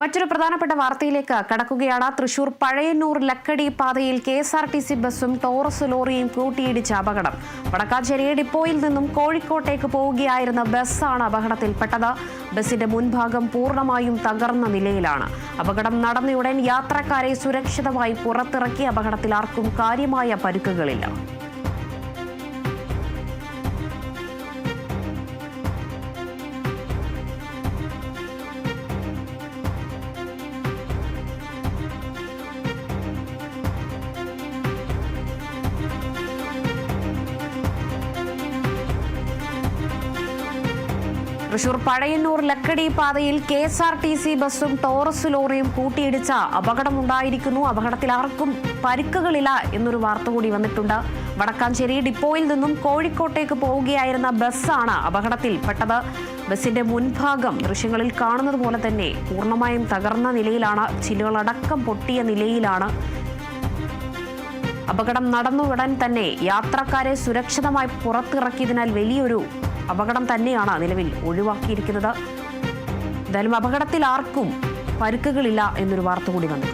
മറ്റൊരു പ്രധാനപ്പെട്ട വാർത്തയിലേക്ക് കടക്കുകയാണ്. തൃശൂർ പഴയന്നൂർ ലക്കടി പാതയിൽ KSRTC ബസ്സും ടോറസ് ലോറിയും കൂട്ടിയിടിച്ച അപകടം. വടക്കാഞ്ചേരി ഡിപ്പോയിൽ നിന്നും കോഴിക്കോട്ടേക്ക് പോവുകയായിരുന്ന ബസ്സാണ് അപകടത്തിൽപ്പെട്ടത്. ബസിന്റെ മുൻഭാഗം പൂർണ്ണമായും തകർന്ന നിലയിലാണ്. അപകടം നടന്നയുടൻ യാത്രക്കാരെ സുരക്ഷിതമായി പുറത്തിറക്കി. അപകടത്തിൽ ആർക്കും കാര്യമായ പരിക്കുകളില്ല. തൃശൂർ പഴയന്നൂർ ലക്കടി പാതയിൽ KSRTC ബസ്സും ടോറസ് ലോറിയും കൂട്ടിയിടിച്ച അപകടമുണ്ടായിരിക്കുന്നു. അപകടത്തിൽ ആർക്കും പരിക്കുകളില്ല എന്നൊരു വാർത്ത കൂടി വന്നിട്ടുണ്ട്. വടക്കാഞ്ചേരി ഡിപ്പോയിൽ നിന്നും കോഴിക്കോട്ടേക്ക് പോവുകയായിരുന്ന ബസ്സാണ് അപകടത്തിൽപ്പെട്ടത്. ബസിന്റെ മുൻഭാഗം ദൃശ്യങ്ങളിൽ കാണുന്നത് പോലെ തന്നെ പൂർണ്ണമായും തകർന്ന നിലയിലാണ്. ചില്ലുകളടക്കം പൊട്ടിയ നിലയിലാണ്. അപകടം നടന്ന ഉടൻ തന്നെ യാത്രക്കാരെ സുരക്ഷിതമായി പുറത്തിറക്കിയതിനാൽ വലിയൊരു അപകടം തന്നെയാണ് നിലവിൽ ഒഴിവാക്കിയിരിക്കുന്നത്. എന്തായാലും അപകടത്തിൽ ആർക്കും പരിക്കുകളില്ല എന്നൊരു വാർത്ത കൂടി വന്നു.